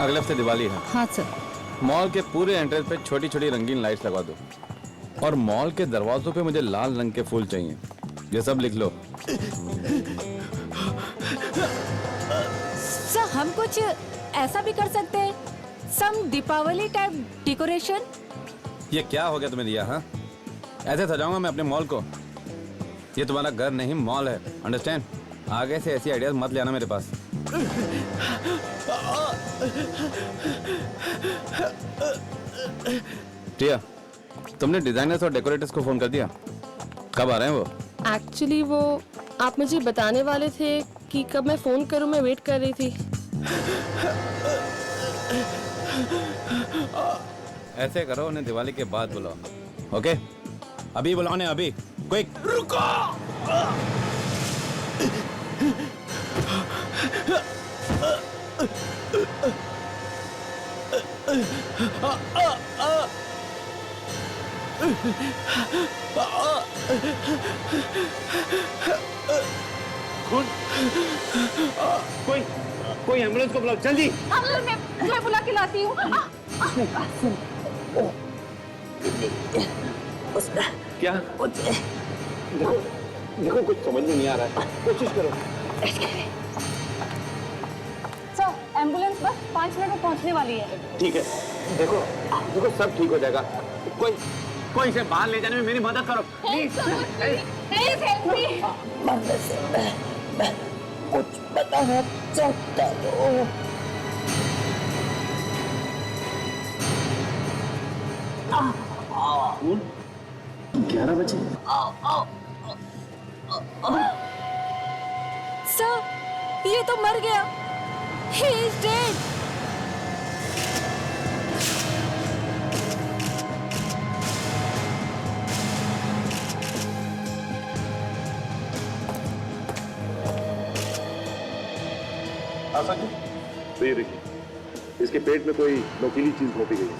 अगले हफ्ते दिवाली है। हाँ सर। मॉल के पूरे एंट्रेंस पे छोटी छोटी रंगीन लाइट्स लगा दो और मॉल के दरवाजों पे मुझे लाल रंग के फूल चाहिए। ये सब लिख लो। सर हम कुछ ऐसा भी कर सकते हैं, सम दीपावली टाइप डेकोरेशन। ये क्या हो गया तुम्हें दिया? हाँ, ऐसे सजाऊंगा मैं अपने मॉल को? ये तुम्हारा घर नहीं मॉल है, अंडरस्टैंड? आगे से ऐसी आइडियाज मत ले आना मेरे पास। प्रिया, तुमने डिजाइनर्स और डेकोरेटर्स को फोन कर दिया? कब आ रहे हैं वो? एक्चुअली वो आप मुझे बताने वाले थे कि कब मैं फोन करूं, मैं वेट कर रही थी। ऐसे करो, उन्हें दिवाली के बाद बुलाओ। ओके, अभी बुलाओ ने, अभी। क्विक। रुको। कोई एम्बुलेंस को बुलाओ जल्दी। मैं बुला के लाती हूँ। क्या? देखो कुछ समझ में नहीं आ रहा है, कोशिश करो। सर एम्बुलेंस बस 5 मिनट में पहुँचने वाली है। ठीक है, देखो सब ठीक हो जाएगा। कोई इसे बाहर ले जाने में मेरी मदद करो प्लीज। Please help me. कुछ बताना चाहता हूँ। कौन? 11 बजे। सर ये तो मर गया। He is dead. Asha ji, तो ये देखिए, इसके पेट में कोई नोकीली चीज घोंपी गई है,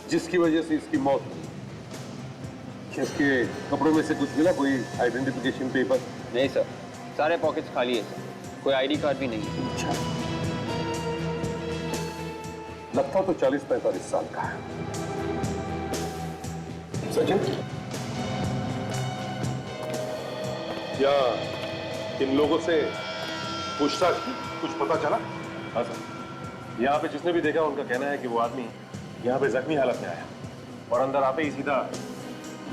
जिसकी वजह से इसकी मौत हुई। इसके कपड़ों में से कुछ मिला? कोई आइडेंटिफिकेशन पेपर? नहीं सर, सारे पॉकेट्स खाली है सर, कोई आईडी कार्ड भी नहीं है। अच्छा, लगता तो 40-45 साल का है। सचिन, क्या इन लोगों से पूछताछ की? कुछ पता चला? हाँ सर, यहाँ पे जिसने भी देखा उनका कहना है कि वो आदमी यहाँ पे जख्मी हालत में आया और अंदर आते ही सीधा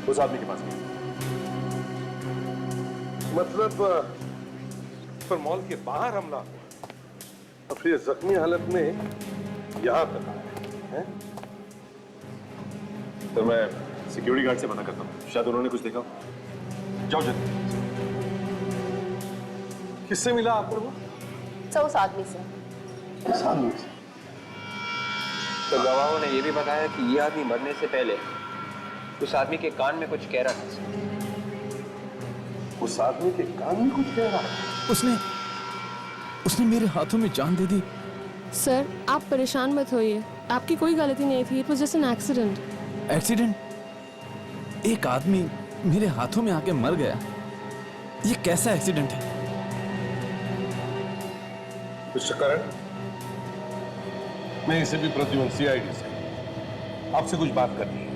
उस आदमी के पास गया। मतलब पर मॉल के बाहर हमला हुआ और फिर जख्मी हालत में यहाँ तक आया है? तो मैं सिक्योरिटी गार्ड से पता करता हूँ, शायद उन्होंने कुछ देखा। जाओ जल्दी। किससे मिला आपको वो? सर उस आदमी से। इस आदमी से? तो गवाहों ने यह भी बताया कि यह आदमी मरने से पहले उस आदमी के कान में कुछ कह रहा था। उस आदमी के कान में कुछ कह रहा था? उसने मेरे हाथों में जान दे दी। सर आप परेशान मत होइए, आपकी कोई गलती नहीं थी। It was just an accident. Accident? एक आदमी मेरे हाथों में आके मर गया, ये कैसा एक्सीडेंट है? मिस्टर करण, मैं इसे भी प्रद्युमन सीआईडी से आपसे कुछ बात करनी है।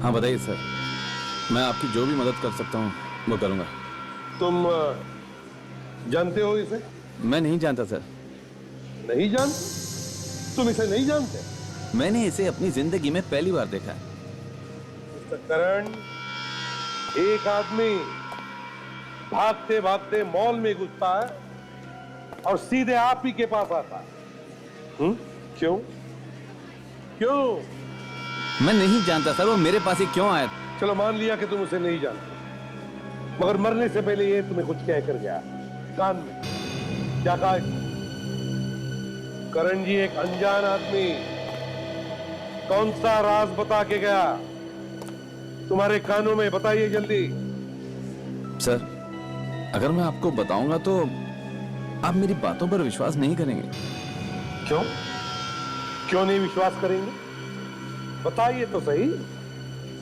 हाँ बताइए सर, मैं आपकी जो भी मदद कर सकता हूँ वो करूँगा। तुम जानते हो इसे? मैं नहीं जानता सर। नहीं जानते? तुम इसे नहीं जानते? मैंने इसे अपनी जिंदगी में पहली बार देखा है। मिस्टर करण, एक आदमी भागते भागते मॉल में घुसता है और सीधे आप ही के पास आता है। क्यों? क्यों? मैं नहीं जानता सर, वो मेरे पास ही क्यों आया? चलो मान लिया कि तुम उसे नहीं जानते, मगर मरने से पहले ये तुम्हें कुछ कह कर गया कान में। क्या कहा? करण जी, एक अनजान आदमी कौन सा राज बता के गया तुम्हारे कानों में? बताइए जल्दी। सर, अगर मैं आपको बताऊंगा तो आप मेरी बातों पर विश्वास नहीं करेंगे। क्यों? क्यों नहीं विश्वास करेंगे? बताइए तो सही।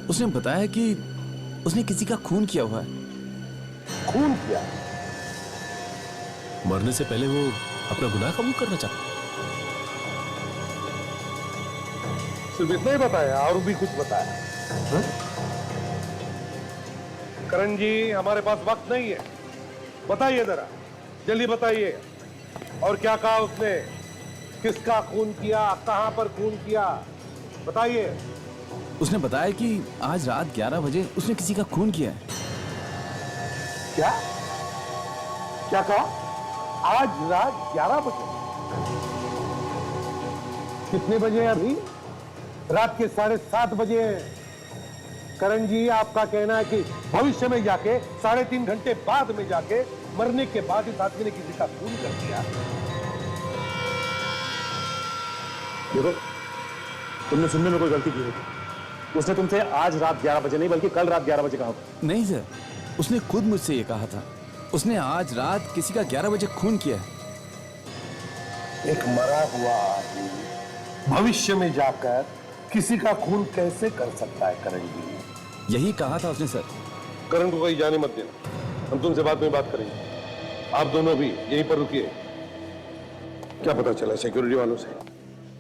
उसने बताया कि उसने किसी का खून किया हुआ है। खून किया? मरने से पहले वो अपना गुनाह कबूल करना चाहता। सिर्फ इतना ही बताया और भी कुछ बताया? हाँ? करण जी, हमारे पास वक्त नहीं है, बताइए जरा, जल्दी बताइए। और क्या कहा उसने? किसका खून किया, कहां पर खून किया, बताइए। उसने बताया कि आज रात 11 बजे उसने किसी का खून किया है। क्या क्या कहा? आज रात 11 बजे? कितने बजे हैं अभी? रात के 7:30 बजे हैं। करण जी, आपका कहना है कि भविष्य में जाके 3.5 घंटे बाद में जाके मरने के बाद इस आदमी ने किसी का खून कर दिया। देखो, तुमने सुनने में कोई गलती की होगी। उसने तुमसे आज रात 11 बजे नहीं बल्कि कल रात 11 बजे कहा होगा। नहीं सर, उसने खुद मुझसे ये कहा था। उसने आज रात किसी का 11 बजे खून किया है। एक मरा हुआ आदमी भविष्य में जाकर किसी का खून कैसे कर सकता है करण जी? यही कहा था उसने सर। करण को कहीं जाने मत देना, हम तुमसे बाद में बात करेंगे। आप दोनों भी यहीं पर रुकिए। क्या पता चला सिक्योरिटी वालों से?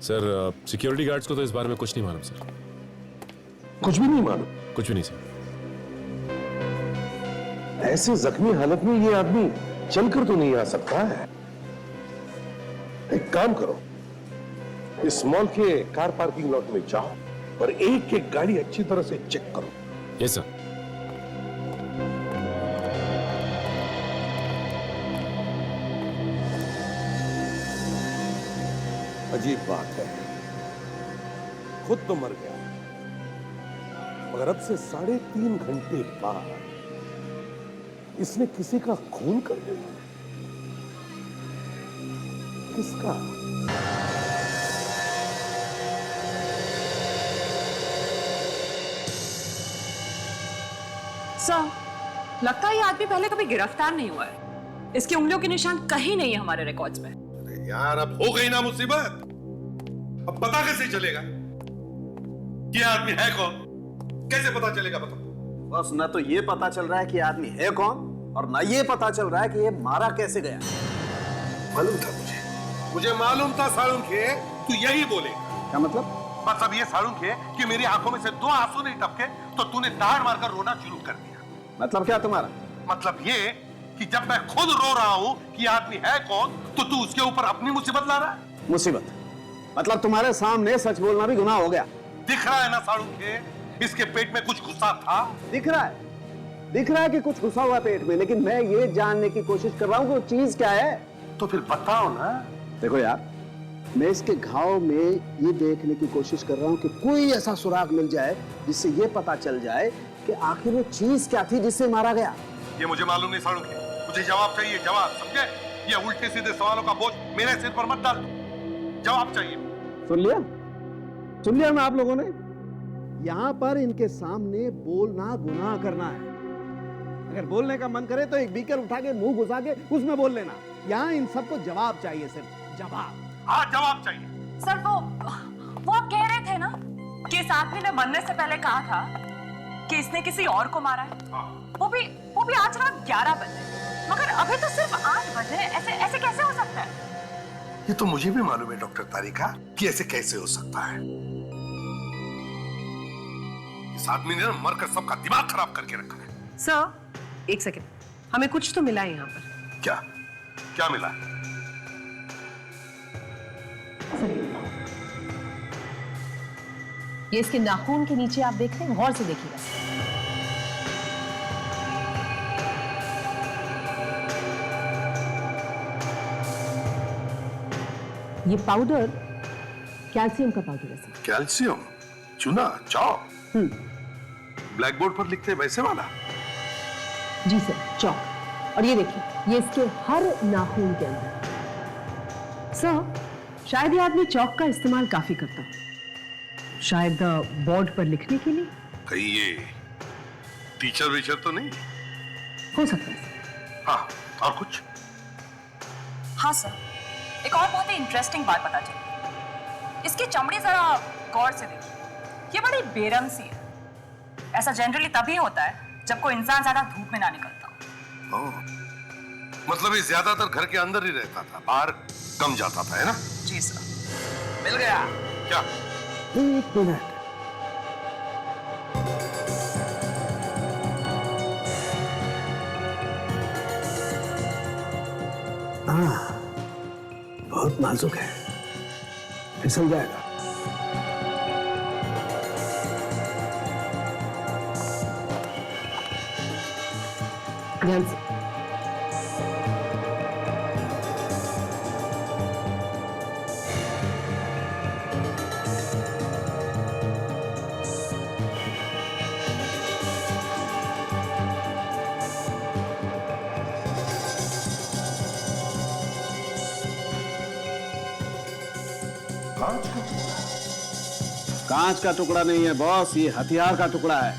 सर, सिक्योरिटी गार्ड्स को तो इस बारे में कुछ नहीं मालूम सर। कुछ भी नहीं मालूम? कुछ भी नहीं सर। ऐसे जख्मी हालत में ये आदमी चलकर तो नहीं आ सकता है। एक काम करो, इस मॉल के कार पार्किंग लॉट में जाओ और एक एक गाड़ी अच्छी तरह से चेक करो। Yes sir. अजीब बात है, खुद तो मर गया मगर अब से 3.5 घंटे बाद इसने किसी का खून कर दिया। किसका? सर, लगता है ये आदमी पहले कभी गिरफ्तार नहीं हुआ है। इसकी उंगलियों के निशान कहीं नहीं है हमारे रिकॉर्ड्स में। अरे यार, अब हो गई ना मुसीबत, अब पता कैसे चलेगा कि आदमी है कौन? कैसे पता चलेगा बताओ? बस ना तो ये पता चल रहा है कि आदमी है कौन और ना ये पता चल रहा है कि ये मारा कैसे गया। मालूम था मुझे मालूम था साळुंखे, तू यही बोलेगा। क्या मतलब? मतलब ये साळुंखे कि मेरी आंखों में से 2 आंसू नहीं टपके तो तूने दाढ़ मारकर रोना शुरू कर दिया। मतलब क्या तुम्हारा? मतलब ये कि जब मैं खुद रो रहा हूं कि आदमी है कौन तो तू उसके ऊपर अपनी मुसीबत ला रहा है। मुसीबत मतलब तुम्हारे सामने सच बोलना भी गुनाह हो गया। दिख रहा है ना साळुंखे, इसके पेट में कुछ गुस्सा था। दिख रहा है कि कुछ घुसा हुआ पेट में, लेकिन मैं ये जानने की कोशिश कर रहा हूं कि वो चीज क्या है। तो फिर बताओ ना। देखो यार, मैं इसके घाव में ये देखने की कोशिश कर रहा हूं कि कोई ऐसा सुराग मिल जाए जिससे ये पता चल जाए कि आखिर वो चीज क्या थी जिससे मारा गया। ये मुझे मालूम नहीं साळुंखे, मुझे जवाब चाहिए, जवाब, समझे? ये उल्टे सीधे सवालों का बोझ मेरे सिर पर मत डाल, जवाब चाहिए। सुन लिया ना आप लोगों ने? यहां पर इनके सामने बोलना गुनाह करना है। अगर बोलने का मन करे तो एक बीकर उठा के मुंह घुसा के उसमें बोल लेना। यहाँ इन सबको जवाब चाहिए, सिर्फ जवाब। हाँ, जवाब चाहिए। सर, वो आप कह रहे थे ना कि इस आदमी ने मरने से पहले कहा था कि इसने किसी और को मारा है। वो भी आज रात 11 बजे, मगर अभी तो सिर्फ 8 बजे। ऐसे कैसे हो सकता है? ये तो मुझे भी मालूम है डॉक्टर तारिका कि ऐसे कैसे हो सकता है। इस आदमी ने मरकर सबका दिमाग खराब करके रखा है। सर, एक सेकंड, हमें कुछ तो मिला है यहाँ पर। क्या मिला? ये इसके नाखून के नीचे आप देख रहे हैं, गौर से देखिएगा। ये पाउडर कैल्शियम का पाउडर है सर। कैल्शियम? चूना? चौक? ब्लैक बोर्ड पर लिखते हैं वैसे वाला? जी सर, चौक। और ये देखिए, ये इसके हर नाखून के अंदर। सर, शायद ये आदमी चौक का इस्तेमाल काफी करता है, शायद बोर्ड पर लिखने के लिए। कहीं ये टीचर वीचर तो नहीं? हो सकता है। हाँ, और कुछ? हाँ सर, एक और बहुत ही इंटरेस्टिंग बात पता चली। इसकी चमड़ी जरा गौर से देखिए, ये बड़ी बेरंग सी है। ऐसा जनरली तभी होता है जब कोई इंसान ज्यादा धूप में ना निकलता हो। मतलब ये ज्यादातर घर के अंदर ही रहता था, बाहर कम जाता था, है ना? जी सर। मिल गया क्या? 1 मिनट। हाँ, बहुत नाजुक है, फिसल जाएगा। ध्यान से। कांच का टुकड़ा नहीं है बॉस, ये हथियार का टुकड़ा है।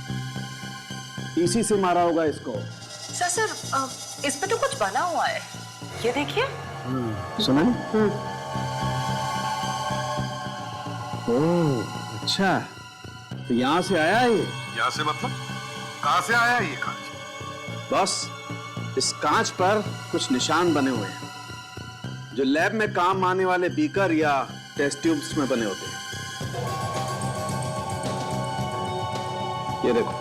इसी से मारा होगा इसको। सर इस पे तो कुछ बना हुआ है, ये देखिए। सुना? ओह अच्छा, तो यहाँ से आया है ये? यहाँ से मतलब कहाँ से आया ये कांच? बॉस, इस कांच पर कुछ निशान बने हुए हैं जो लैब में काम आने वाले बीकर या टेस्ट ट्यूब्स में बने होते हैं। ये देखो।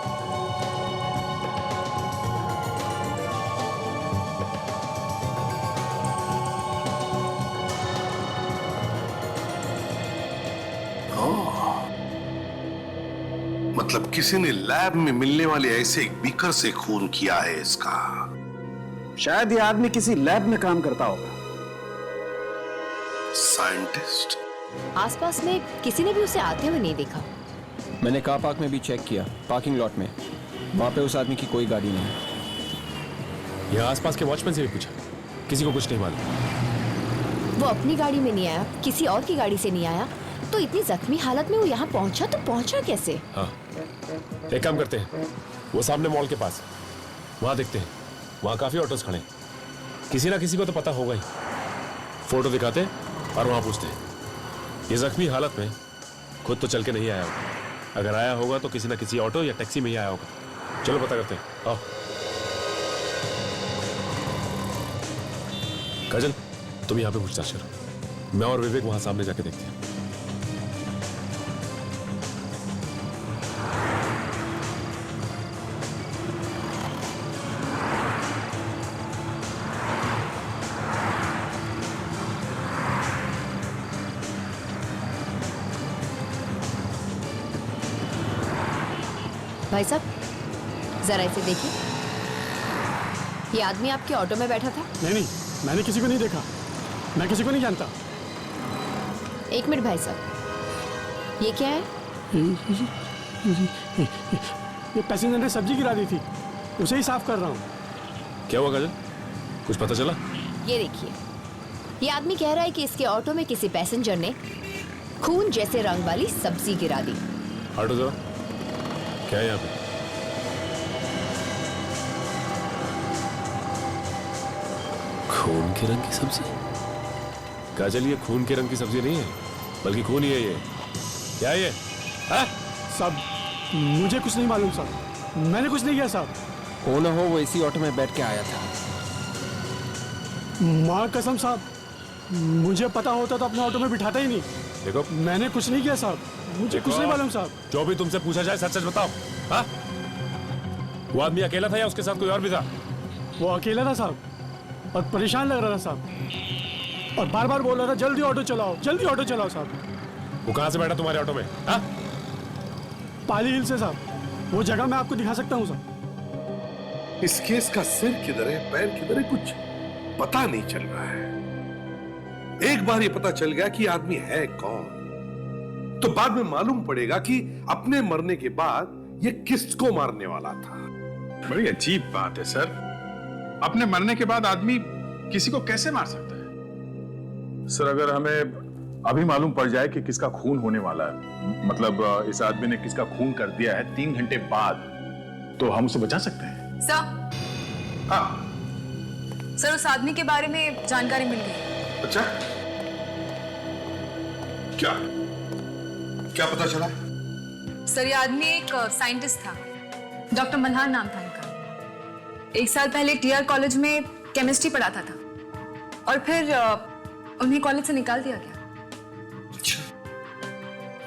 मतलब किसी ने लैब में मिलने वाले ऐसे एक बीकर से खून किया है इसका। शायद ये आदमी किसी लैब में काम करता होगा। साइंटिस्ट। आसपास में किसी ने भी उसे आते हुए नहीं देखा। मैंने कार पार्क में भी चेक किया, पार्किंग लॉट में, वहां पे उस आदमी की कोई गाड़ी नहीं है। यहाँ आसपास के वॉचमैन से भी पूछा, किसी को कुछ नहीं मालूम। वो अपनी गाड़ी में नहीं आया, किसी और की गाड़ी से नहीं आया, तो इतनी जख्मी हालत में वो यहाँ पहुंचा तो पहुंचा कैसे? हाँ, एक काम करते हैं, वो सामने मॉल के पास, वहां देखते हैं, वहां काफी ऑटोज खड़े हैं, किसी ना किसी को तो पता होगा ही। फोटो दिखाते हैं और वहां पूछते हैं। ये जख्मी हालत में खुद तो चल के नहीं आया होगा, अगर आया होगा तो किसी ना किसी ऑटो या टैक्सी में ही आया होगा। चलो पता करते हैं, आओ। काजल, तुम यहाँ पे पूछताछ करो, मैं और विवेक वहां सामने जाके देखते हैं। भाई साहब, जरा इसे देखिए। ये आदमी आपके ऑटो में बैठा था? नहीं, मैंने किसी को नहीं देखा, मैं किसी को नहीं जानता। एक मिनट भाई साहब, ये क्या है? ये पैसेंजर ने सब्जी गिरा दी थी, उसे ही साफ कर रहा हूँ। क्या हुआ काजल, कुछ पता चला? ये देखिए, ये आदमी कह रहा है कि इसके ऑटो में किसी पैसेंजर ने खून जैसे रंग वाली सब्जी गिरा दी। हटो जरा, क्या है यहाँ पे? खून के रंग की सब्जी? काजल, ये खून के रंग की सब्जी नहीं है, बल्कि खून ही है ये। क्या है ये? साहब, मुझे कुछ नहीं मालूम साहब, मैंने कुछ नहीं किया साहब। हो ना हो वो इसी ऑटो में बैठ के आया था। माँ कसम साहब, मुझे पता होता तो अपने ऑटो में बिठाता ही नहीं। देखो, मैंने कुछ नहीं किया साहब, मुझे कुछ नहीं मालूम साहब। जो भी तुमसे पूछा जाए सच सच बताओ। हाँ? वो आदमी अकेला था या उसके साथ कोई और भी था? वो अकेला था साहब, और परेशान लग रहा था साहब, और बार बार बोल रहा था जल्दी ऑटो चलाओ, जल्दी ऑटो चलाओ साहब। वो कहाँ से बैठा तुम्हारे ऑटो में? हाँ? पाली हिल से साहब, वो जगह मैं आपको दिखा सकता हूँ साहब। इस केस का सिर किधर है, पैर किधर है, कुछ पता नहीं चल रहा है। एक बार ये पता चल गया कि आदमी है कौन, तो बाद में मालूम पड़ेगा कि अपने मरने के बाद ये किसको मारने वाला था। बड़ी अजीब बात है सर, अपने मरने के बाद आदमी किसी को कैसे मार सकता है? सर, अगर हमें अभी मालूम पड़ जाए कि किसका खून होने वाला है, मतलब इस आदमी ने किसका खून कर दिया है 3 घंटे बाद, तो हम उसे बचा सकते हैं। सर, हाँ सर, उस आदमी के बारे में जानकारी मिल गई। अच्छा, क्या क्या पता चला? सर, ये आदमी एक साइंटिस्ट था, डॉक्टर मल्हार नाम था इनका। 1 साल पहले टीआर कॉलेज में केमिस्ट्री पढ़ाता था, और फिर उन्हें कॉलेज से निकाल दिया गया।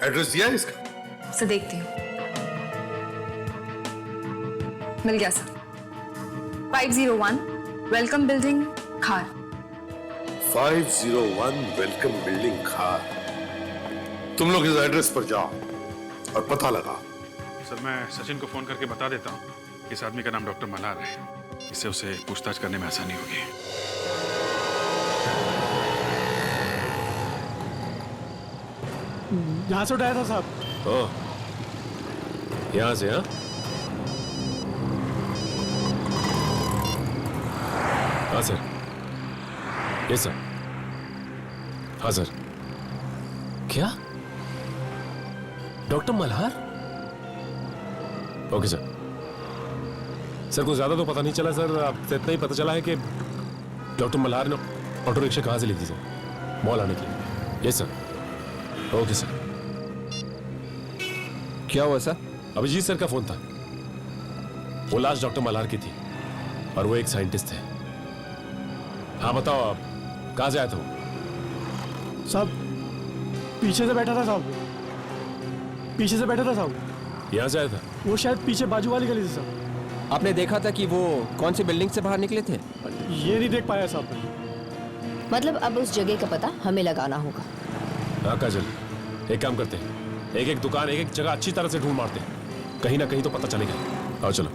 एड्रेस दिया है इसका? सर देखती हूँ। मिल गया सर। 501 वेलकम बिल्डिंग खार। 501 वेलकम बिल्डिंग खार। तुम लोग इस एड्रेस पर जाओ और पता लगाओ। सर मैं सचिन को फोन करके बता देता हूँ इस आदमी का नाम डॉक्टर मल्हार है। इससे उसे पूछताछ करने में आसानी होगी। यहाँ से उठाया था साहब। ओह, यहाँ से? हाँ हाँ सर। Yes sir. हाँ सर। क्या doctor Malhar? Okay sir. Sir कुछ ज्यादा तो पता नहीं चला सर, आपसे इतना ही पता चला है कि डॉक्टर मल्हार ने ऑटो रिक्शा कहाँ से ली थी सर मॉल आने के लिए। Yes sir. Okay sir. क्या हुआ सर? अभिजीत सर का फोन था। वो लाश डॉक्टर मल्हार की थी और वो एक साइंटिस्ट थे। हाँ बताओ, आप कहाँ से आए थे? साहब पीछे से बैठा था साहब। पीछे से बैठा था साहब। यहाँ से आया था? वो शायद पीछे बाजू वाली गली से साहब। आपने देखा था कि वो कौन सी बिल्डिंग से बाहर निकले थे? ये नहीं देख पाया साहब। मतलब अब उस जगह का पता हमें लगाना होगा। हाँ काजल, एक काम करते हैं, एक एक दुकान एक एक जगह अच्छी तरह से ढूंढ मारते हैं, कहीं ना कहीं तो पता चलेगा। आओ चलो।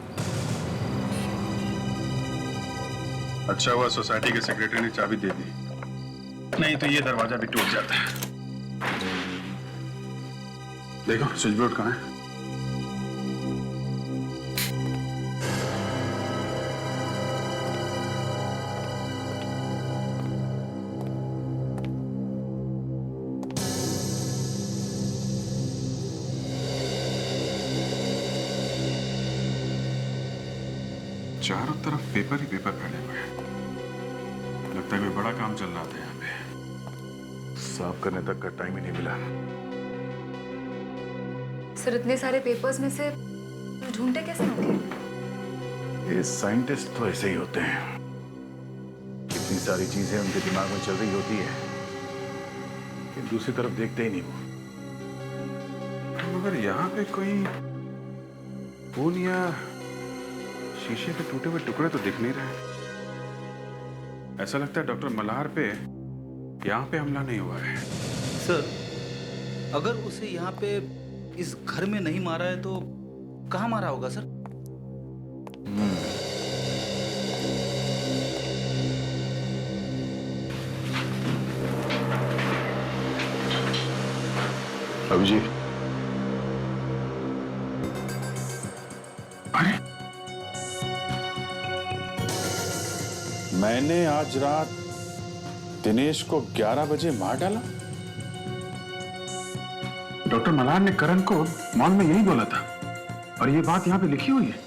अच्छा हुआ सोसाइटी के सेक्रेटरी ने चाबी दे दी, नहीं तो ये दरवाजा भी टूट जाता है। देखो स्विच बोर्ड कहाँ है? चारों तरफ पेपर ही पेपर फैले हुए हैं। लगता है कोई बड़ा काम चल रहा था यहाँ पे। साफ करने तक का टाइम ही नहीं मिला। सर इतने सारे पेपर्स में से ढूंढते कैसे होंगे? ये साइंटिस्ट तो ऐसे ही होते हैं, इतनी सारी चीजें उनके दिमाग में चल रही होती है कि दूसरी तरफ देखते ही नहीं वो। मगर यहाँ पे कोई खून या शीशे के टूटे हुए टुकड़े तो दिख नहीं रहे। ऐसा लगता है डॉक्टर मल्हार पे यहाँ पे हमला नहीं हुआ है। सर अगर उसे यहाँ पे इस घर में नहीं मारा है तो कहाँ मारा होगा सर? अभिजीत, अरे मैंने आज रात दिनेश को 11 बजे मार डाला। डॉक्टर मल्हार ने करण को मॉल में यही बोला था और ये बात यहाँ पे लिखी हुई है।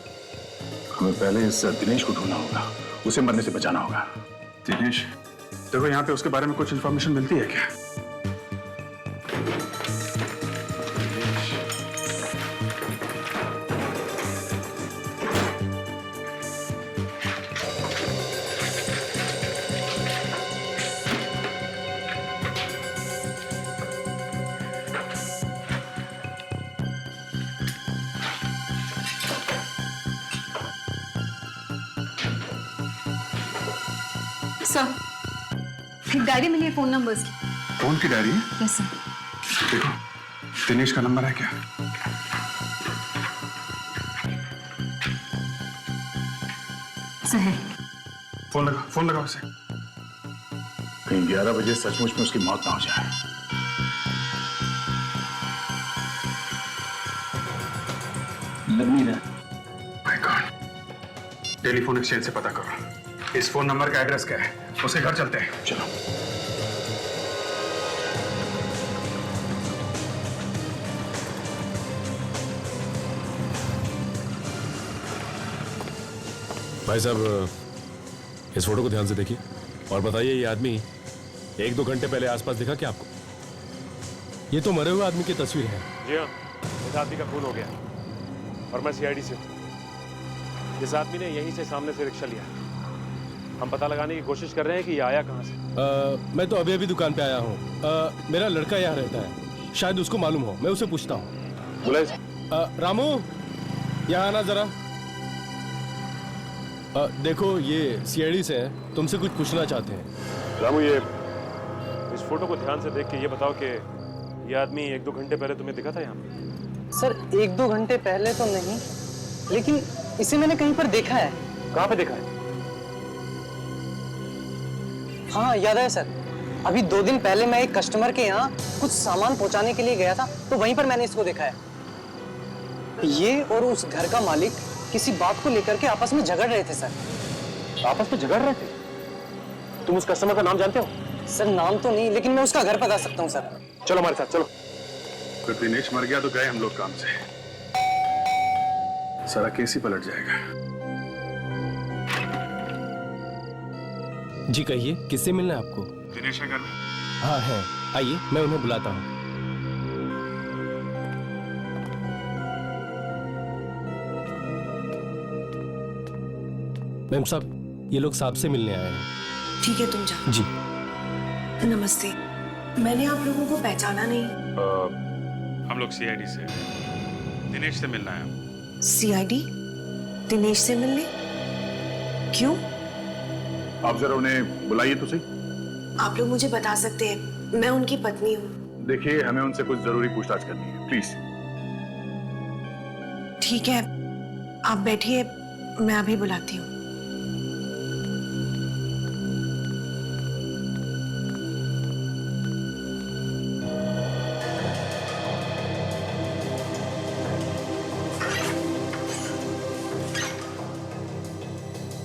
हमें पहले इस दिनेश को ढूंढना होगा, उसे मरने से बचाना होगा। दिनेश, देखो यहाँ पे उसके बारे में कुछ इंफॉर्मेशन मिलती है क्या? सर एक डायरी मिली है फोन नंबर्स की। कौन की डायरी है? Yes sir. देखो दिनेश का नंबर है क्या? सर है। फोन लगाओ उसे। कहीं 11 बजे सचमुच में उसकी मौत ना हो जाए। लग नहीं रहा। माय गॉड, टेलीफोन एक्सचेंज से पता करो इस फोन नंबर का एड्रेस क्या है, उसके घर चलते हैं। चलो। भाई साहब इस फोटो को ध्यान से देखिए और बताइए, ये आदमी 1-2 घंटे पहले आसपास दिखा क्या आपको? ये तो मरे हुए आदमी की तस्वीर है। जी हाँ, इस आदमी का खून हो गया और मैं सीआईडी से हूँ। इस आदमी ने यहीं से सामने से रिक्शा लिया। हम पता लगाने की कोशिश कर रहे हैं कि ये आया कहाँ से। मैं तो अभी अभी दुकान पे आया हूँ। मेरा लड़का यहाँ रहता है, शायद उसको मालूम हो, मैं उसे पूछता हूँ। बुलाइए। रामू, यहाँ आना जरा। देखो ये सीआईडी से हैं, तुमसे कुछ पूछना चाहते हैं। रामू, ये इस फोटो को ध्यान से देख के ये बताओ कि ये आदमी 1-2 घंटे पहले तुम्हें दिखा था यहाँ पे? सर 1-2 घंटे पहले तो नहीं, लेकिन इसे मैंने कहीं पर देखा है। कहाँ पे देखा है? हाँ याद है सर, अभी 2 दिन पहले मैं एक कस्टमर के यहाँ कुछ सामान पहुँचाने के लिए गया था, तो वहीं पर मैंने इसको देखा है। ये और उस घर का मालिक किसी बात को लेकर के आपस में झगड़ रहे थे सर। आपस में झगड़ रहे थे? तुम उस कस्टमर का नाम जानते हो? सर नाम तो नहीं, लेकिन मैं उसका घर बता सकता हूँ सर। चलो हमारे साथ चलो। फिर दिनेश मर गया तो गए हम लोग काम से, सारा केस ही पलट जाएगा। जी कहिए, किससे मिलना है आपको? दिनेश है घर में? हाँ है, आइए मैं उन्हें बुलाता हूँ। मैम साहब, ये लोग साहब से मिलने आए हैं। ठीक है, तुम जाओ। जी नमस्ते, मैंने आप लोगों को पहचाना नहीं। हम लोग सीआईडी से, दिनेश से मिलना है। सीआईडी? दिनेश से मिलने? क्यों? आप जरा उन्हें बुलाइए तो सही। आप लोग मुझे बता सकते हैं, मैं उनकी पत्नी हूँ। देखिए, हमें उनसे कुछ जरूरी पूछताछ करनी है, प्लीज। ठीक है, आप बैठिए, मैं अभी बुलाती हूँ।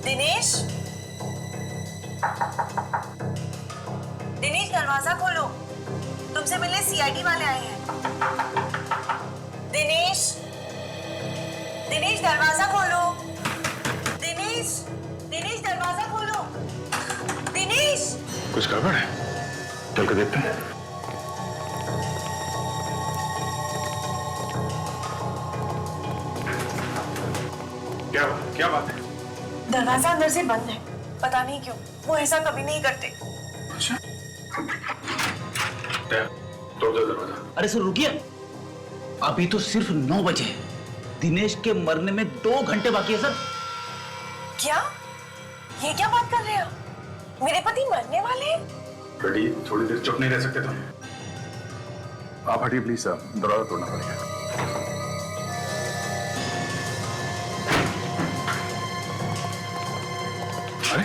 दिनेश, दिनेश दरवाजा खोलो, तुमसे मिलने सीआईडी वाले आए हैं। दिनेश, दिनेश दरवाजा खोलो। दिनेश, दिनेश दरवाजा खोलो। दिनेश। कुछ गड़बड़ है, चल के देखते हैं। क्या बात है? दरवाजा अंदर से बंद है, पता नहीं क्यों, वो ऐसा कभी नहीं करते। अच्छा, तोड़ दो दरवाजा। अरे सर रुकिए, अभी तो सिर्फ 9 बजे हैं। दिनेश के मरने में 2 घंटे बाकी है सर। क्या? ये क्या बात कर रहे हो? मेरे पति मरने वाले हैं? बेटी, थोड़ी देर चुप नहीं रह सकते तुम? आप हटिए प्लीज, सर दरवाजा तोड़ना पड़ेगा। अरे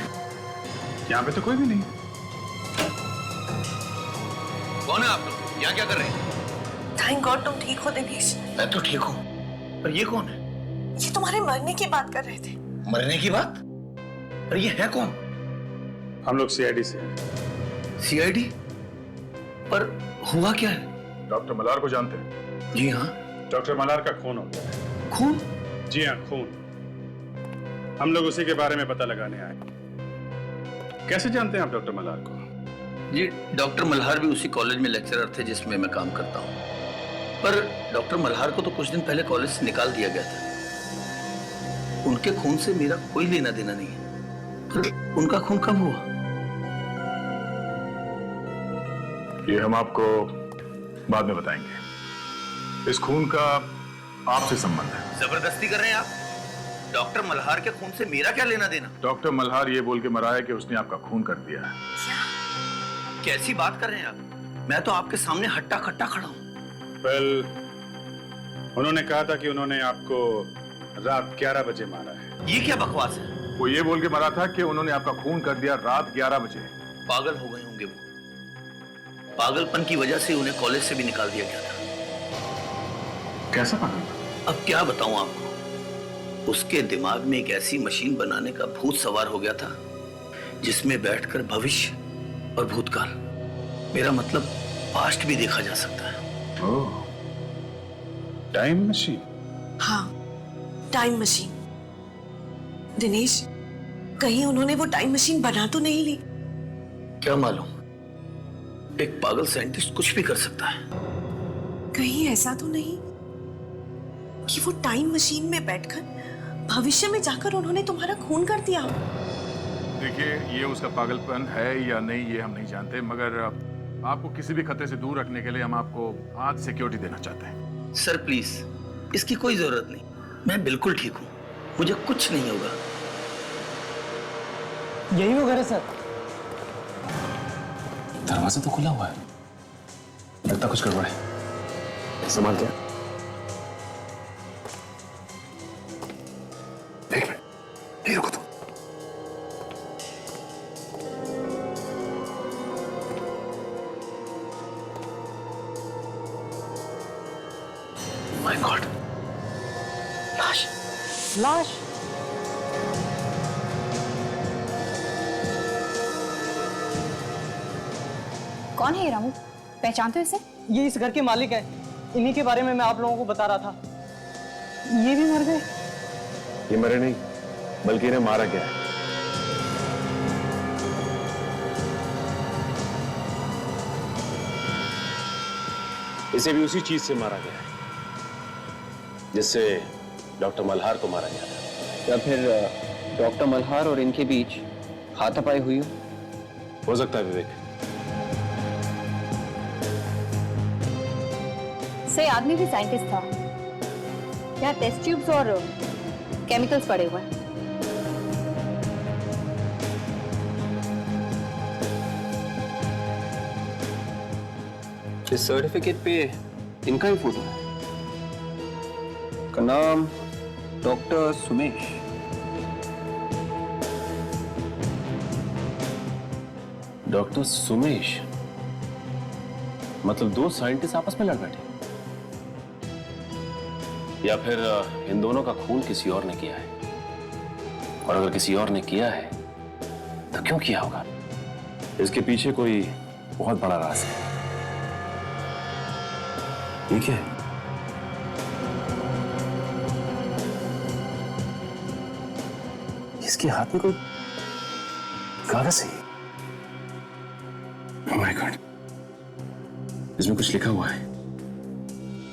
यहाँ पे तो कोई भी नहीं। कौन है आप लोग? यहाँ क्या कर रहे हैं? थैंक गॉड तुम ठीक हो दिनेश। मैं तो ठीक हूँ, पर ये कौन है? ये तुम्हारे मरने की बात कर रहे थे। मरने की बात? पर ये है कौन? हम लोग सीआईडी से। सीआईडी? पर हुआ क्या है? डॉक्टर मल्हार को जानते हैं? जी हाँ। डॉक्टर मल्हार का खून हो गया। खून? जी हाँ, खून। हम लोग उसी के बारे में पता लगाने आए। कैसे जानते हैं आप डॉक्टर मल्हार को? जी, डॉक्टर मल्हार भी उसी कॉलेज में लेक्चरर थे जिसमें मैं काम करता हूँ। पर डॉक्टर मल्हार को तो कुछ दिन पहले कॉलेज से निकाल दिया गया था। उनके खून से मेरा कोई लेना देना नहीं है। पर उनका खून कब हुआ? ये हम आपको बाद में बताएंगे। इस खून का आपसे संबंध है। जबरदस्ती कर रहे हैं आप? डॉक्टर मल्हार के खून से मेरा क्या लेना देना? डॉक्टर मल्हार ये बोल के मरा है कि उसने आपका खून कर दिया है। कैसी बात कर रहे हैं आप? मैं तो आपके सामने हट्टा खट्टा खड़ा हूँ। वेल, उन्होंने कहा था कि उन्होंने आपको रात 11 बजे मारा है। ये क्या बकवास है? वो ये बोल के मरा था कि उन्होंने आपका खून कर दिया रात 11 बजे। पागल हो गए होंगे वो। पागलपन की वजह से उन्हें कॉलेज से भी निकाल दिया गया था। कैसा पागल? अब क्या बताऊं आपको? उसके दिमाग में एक ऐसी मशीन बनाने का भूत सवार हो गया था जिसमें बैठकर भविष्य और भूतकाल, मेरा मतलब पास्ट भी देखा जा सकता है। ओह, टाइम मशीन? हाँ, टाइम मशीन। दिनेश, कहीं उन्होंने वो टाइम मशीन बना तो नहीं ली? क्या मालूम, एक पागल साइंटिस्ट कुछ भी कर सकता है। कहीं ऐसा तो नहीं कि वो टाइम मशीन में बैठकर भविष्य में जाकर उन्होंने तुम्हारा खून कर दिया? देखिए, ये उसका पागलपन है या नहीं ये हम नहीं जानते, मगर आपको किसी भी खतरे से दूर रखने के लिए हम आपको आज सिक्योरिटी देना चाहते हैं। सर प्लीज, इसकी कोई जरूरत नहीं, मैं बिल्कुल ठीक हूँ, मुझे कुछ नहीं होगा। यही वो घर है सर। दरवाजा तो खुला हुआ है, लगता कुछ गड़बड़ है। संभाल के। एक मिनट, यहीं रुको तुम। माय गॉड, लाश लाश। कौन है ये रामू? पहचानते हो इसे? ये इस घर के मालिक हैं। इन्हीं के बारे में मैं आप लोगों को बता रहा था। ये भी मर गए? ये मरे नहीं, बल्कि इन्हें मारा गया है। इसे भी उसी चीज से मारा गया है जिससे डॉक्टर मल्हार को मारा गया था। या फिर डॉक्टर मल्हार और इनके बीच हाथापाई हुई हो सकता है विवेक। से आदमी भी साइंटिस्ट था। यहाँ टेस्ट ट्यूब्स और केमिकल्स पड़े हुए हैं। इस सर्टिफिकेट पे इनका ही फोटो है, का नाम डॉक्टर सुमेश। डॉक्टर सुमेश, मतलब दो साइंटिस्ट आपस में लड़ बैठे, या फिर इन दोनों का खून किसी और ने किया है? और अगर किसी और ने किया है तो क्यों किया होगा? इसके पीछे कोई बहुत बड़ा राज है। ये क्या है? इसके हाथ में कोई कागज है। Oh my God, इसमें कुछ लिखा हुआ है,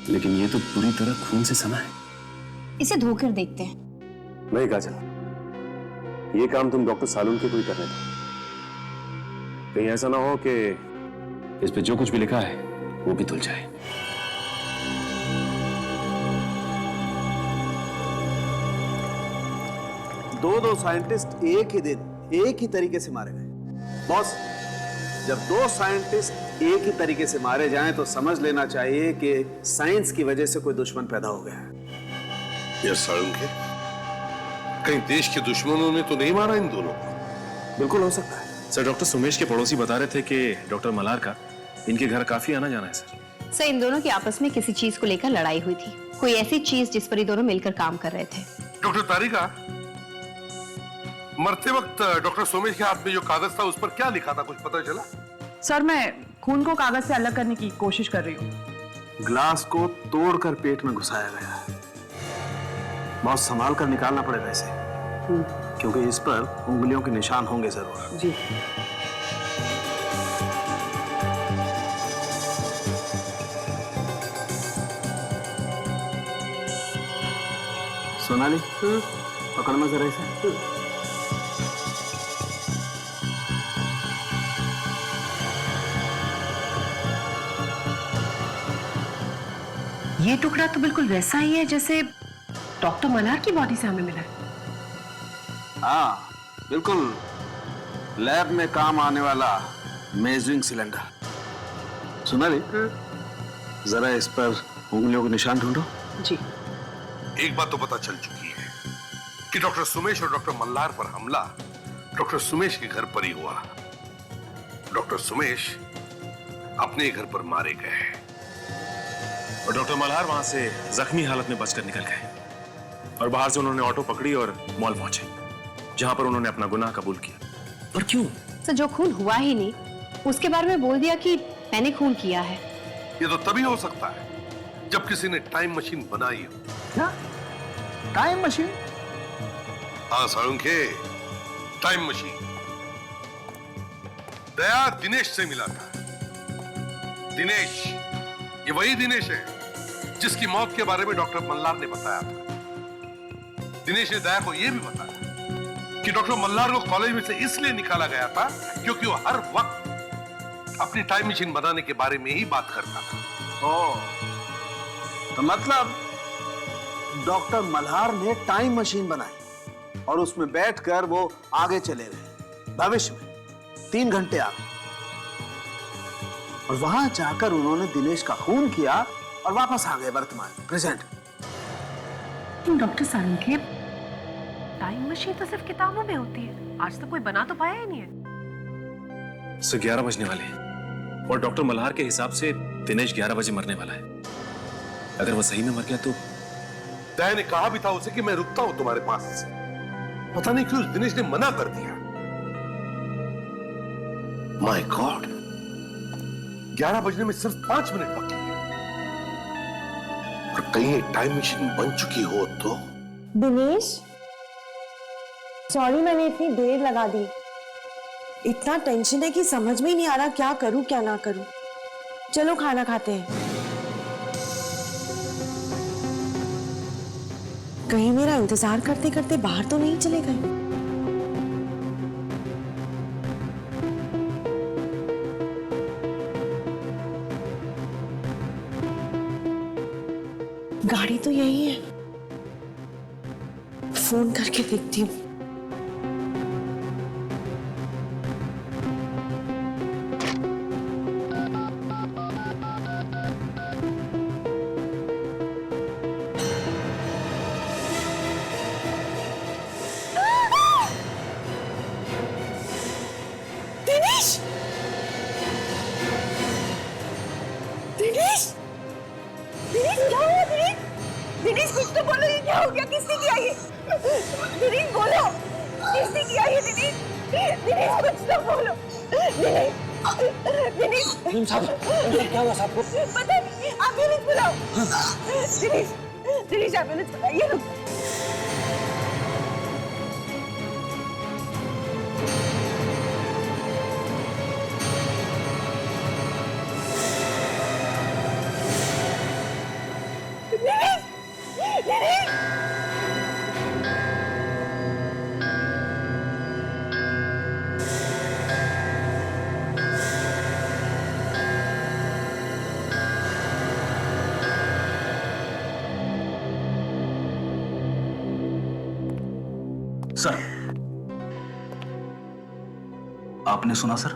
लेकिन ये तो पूरी तरह खून से सना है। इसे धोकर देखते हैं। नहीं काजल, ये काम तुम डॉक्टर सालून के कोई करने दो। कहीं ऐसा ना हो कि इस पे जो कुछ भी लिखा है वो भी धुल जाए। दो साइंटिस्ट एक ही दिन एक ही तरीके से मारे गए। बॉस, जब दो साइंटिस्ट एक ही तरीके से मारे जाएं तो समझ लेना चाहिए कि साइंस की वजह से कोई दुश्मन पैदा हो गया है। यार सालून के, कहीं देश के दुश्मनों ने तो नहीं मारा इन दोनों को? बिल्कुल हो सकता है सर। डॉक्टर सुमेश के पड़ोसी बता रहे थे कि डॉक्टर मल्हार का इनके घर काफी आना जाना है सर। सर, इन दोनों की आपस में किसी चीज को लेकर लड़ाई हुई थी, कोई ऐसी चीज जिस पर ये दोनों मिलकर काम कर रहे थे। डॉक्टर तारिका, मरते वक्त डॉक्टर सोमेश के हाथ में जो कागज था उस पर क्या लिखा था, कुछ पता चला? सर, मैं खून को कागज से अलग करने की कोशिश कर रही हूँ। ग्लास को तोड़कर पेट में घुसाया गया है। बहुत संभाल कर निकालना पड़ेगा इसे, क्योंकि इस पर उंगलियों के निशान होंगे जरूर। जी। सोनाली, पकड़ना जरा इसे। ये टुकड़ा तो बिल्कुल वैसा ही है जैसे डॉक्टर मल्हार की बॉडी से हमें मिला है। हाँ, बिल्कुल लैब में काम आने वाला मेजरिंग सिलेंडर। सोनाली, जरा इस पर उंगलियों के निशान ढूंढो। जी। एक बात तो पता चल चुकी है कि डॉक्टर सुमेश और डॉक्टर मल्हार पर हमला डॉक्टर सुमेश के घर पर ही हुआ। डॉक्टर सुमेश अपने घर पर मारे गए और डॉक्टर मल्हार वहां से जख्मी हालत में बचकर निकल गए और बाहर से उन्होंने ऑटो पकड़ी और मॉल पहुंचे, जहां पर उन्होंने अपना गुनाह कबूल किया। और क्यों? सर, जो खून हुआ ही नहीं उसके बारे में बोल दिया कि मैंने खून किया है। ये तो तभी हो सकता है जब किसी ने टाइम मशीन बनाई हो। क्या टाइम मशीन? हाँ साळुंखे, टाइम मशीन। दया दिनेश से मिला था। दिनेश, ये वही दिनेश है जिसकी मौत के बारे में डॉक्टर मल्हार ने बताया था। दिनेश ने दया को यह भी बताया कि डॉक्टर मल्हार को कॉलेज में से इसलिए निकाला गया था क्योंकि वो हर वक्त अपनी टाइम मशीन बनाने के बारे में ही बात करता था। तो मतलब डॉक्टर मल्हार ने टाइम मशीन बनाई और उसमें बैठकर वो आगे चले गए भविष्य में 3 घंटे आगे, और वहां जाकर उन्होंने दिनेश का खून किया और वापस आ गए वर्तमान प्रेजेंट। डॉक्टर सारंगी, टाइम मशीन तो सिर्फ किताबों में होती है, आज तक कोई बना तो पाया ही नहीं है। 11 बजने वाले हैं और डॉक्टर मल्हार के हिसाब से दिनेश 11 बजे मरने वाला है। अगर वो सही में मर गया तो दया ने कहा भी था उसे कि मैं रुकता हूं तुम्हारे पास, पता नहीं क्यों दिनेश ने मना कर दिया। माय गॉड, 11 बजने में सिर्फ 5 मिनट बाकी है और कहीं एक टाइम मशीन बन चुकी हो तो। दिनेश, सॉरी मैंने इतनी देर लगा दी। इतना टेंशन है कि समझ में ही नहीं आ रहा क्या करूं क्या ना करूं। चलो खाना खाते हैं। कहीं मेरा इंतजार करते करते बाहर तो नहीं चले गए। गाड़ी तो यही है, फोन करके देखती हूँ। दिनेश! दिनेश! दिनेश क्या हुआ दिनेश? दिनेश कुछ तो बोलो, ये क्या हो गया? किसने किया ये? दिनेश बोलो, किसने किया ये? दिनेश, दिनेश कुछ तो बोलो। दिनेश, दिनेश साहब, क्या हुआ साहब को? पता नहीं, एम्बुलेंस बुलाओ। दिनेश, दिनेश एम्बुलेंस बुलाइए। रुक। सर, आपने सुना सर,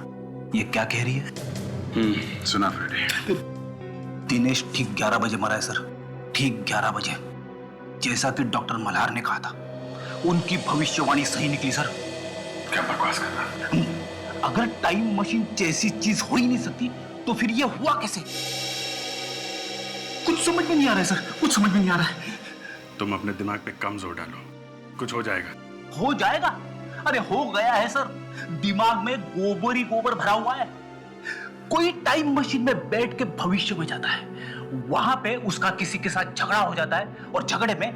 ये क्या कह रही है? सुना फ्रेडी। दिनेश ठीक 11 बजे मरा है सर, ठीक 11 बजे, जैसा कि डॉक्टर मल्हार ने कहा था। उनकी भविष्यवाणी सही निकली सर। क्या बकवास कर रहा है? अगर टाइम मशीन जैसी चीज हो ही नहीं सकती तो फिर ये हुआ कैसे? कुछ समझ में नहीं आ रहा है सर, कुछ समझ में नहीं आ रहा है। तुम अपने दिमाग पे कम जोर डालो, कुछ हो जाएगा। हो जाएगा? अरे हो गया है सर, दिमाग में गोबर ही गोबर भरा हुआ है। कोई टाइम मशीन में बैठ के भविष्य में जाता है, वहां पे उसका किसी के साथ झगड़ा हो जाता है और झगड़े में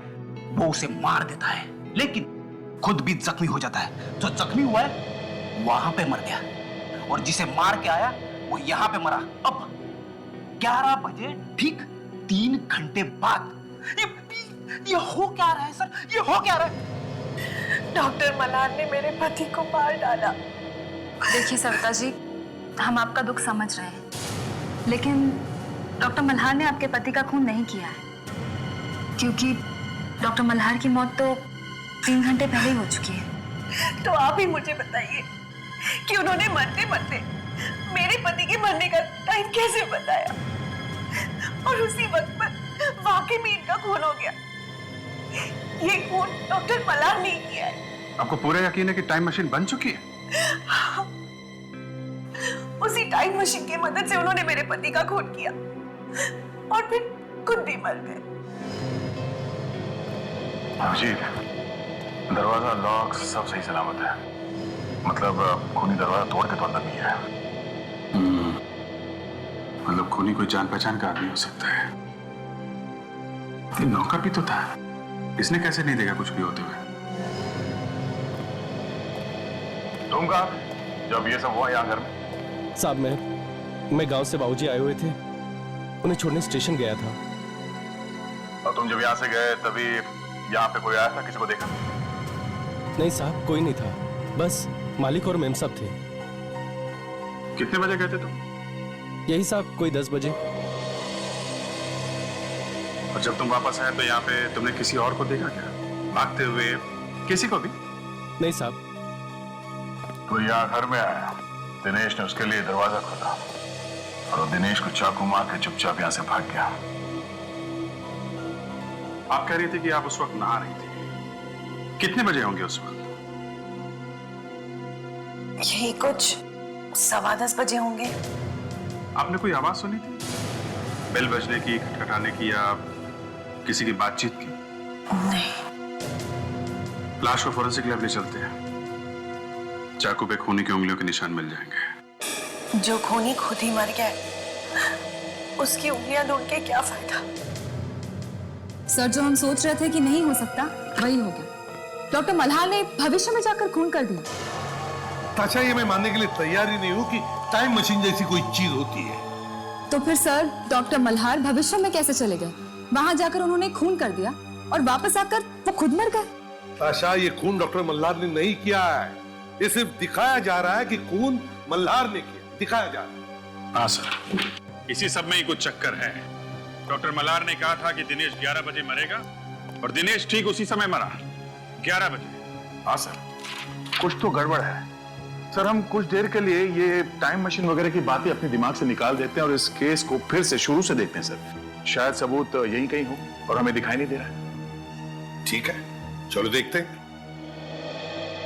वो उसे मार देता है, लेकिन खुद भी जख्मी हो जाता है। जो जख्मी हुआ है वहां पे मर गया और जिसे मार के आया वो यहां पे मरा। अब 11 बजे ठीक 3 घंटे बाद ये हो क्या रहा है सर? ये हो क्या रहा है? डॉक्टर मल्हार ने मेरे पति को मार डाला। देखिए सविता जी, हम आपका दुख समझ रहे हैं, लेकिन डॉक्टर मल्हार ने आपके पति का खून नहीं किया है, क्योंकि डॉक्टर मल्हार की मौत तो 3 घंटे पहले ही हो चुकी है। तो आप ही मुझे बताइए कि उन्होंने मरते मरते मेरे पति के मरने का टाइम कैसे बताया, और उसी वक्त पर वाकई में इनका खून हो गया। ये खून डॉक्टर मल्हार ने किया है। आपको पूरा यकीन है कि टाइम मशीन बन चुकी है? उसी टाइम मशीन की मदद से उन्होंने मेरे पति का खून किया और फिर खुद भी मर गए। अभिजीत, दरवाजा, लॉक सब सही सलामत है। मतलब खूनी दरवाजा तोड़ के तो अंदर नहीं है। मतलब खूनी कोई जान पहचान का आदमी हो सकता है। ये नौका भी तो था, इसने कैसे नहीं देखा कुछ भी होते हुए? तुम कहा जब ये सब हुआ यहाँ घर में? साहब, मैं गांव से बाबूजी आए हुए थे, उन्हें छोड़ने स्टेशन गया था। और तुम जब यहाँ से गए तभी यहाँ पे कोई आया था? किसी को देखा? नहीं साहब, कोई नहीं था, बस मालिक और मेम साहब थे। कितने बजे गए थे तुम? यही साहब, कोई 10 बजे। और जब तुम वापस आए तो यहाँ पे तुमने किसी और को देखा क्या, भागते हुए? किसी को भी? नहीं साहब। कोई यहाँ घर में आया, दिनेश ने उसके लिए दरवाजा खोला और दिनेश को चाकू मार के चुपचाप यहाँ से भाग गया। आप कह रही थी कि आप उस वक्त नहा रही थी, कितने बजे होंगे उस वक्त? यही कुछ 10:15 बजे होंगे। आपने कोई आवाज सुनी थी, बेल बजने की, खटखटाने की, या किसी की बातचीत की? नहीं। लाश को फोरेंसिक लैब ले चलते हैं, चाकू पे खूनी की उंगलियों के निशान मिल जाएंगे। जो खूनी खुद ही मर गया, उसकी उंगलियां ढूंढ के क्या फायदा? सर, जो हम सोच रहे थे कि नहीं हो सकता, वही हो गया। डॉक्टर मल्हार ने भविष्य में जाकर खून कर दिया। ताशा, ये मैं मानने के लिए तैयार ही नहीं हूं कि टाइम मशीन जैसी कोई चीज होती है। तो फिर सर, डॉक्टर मल्हार भविष्य में कैसे चले गए? वहां जाकर उन्होंने खून कर दिया और वापस आकर वो खुद मर गए। ताशा, ये खून डॉक्टर मल्हार ने नहीं किया है, ये सिर्फ दिखाया जा रहा है कि खून मल्हार ने किया, दिखाया जा रहा है। हाँ सर, इसी सब में ही कुछ चक्कर है। डॉक्टर मल्हार ने कहा था कि दिनेश 11 बजे मरेगा और दिनेश ठीक उसी समय मरा, 11 बजे। हाँ सर, कुछ तो गड़बड़ है सर। हम कुछ देर के लिए ये टाइम मशीन वगैरह की बातें अपने दिमाग से निकाल देते हैं और इस केस को फिर से शुरू से देखते हैं सर। शायद सबूत यहीं कहीं हो और हमें दिखाई नहीं दे रहा है। ठीक है, चलो देखते हैं।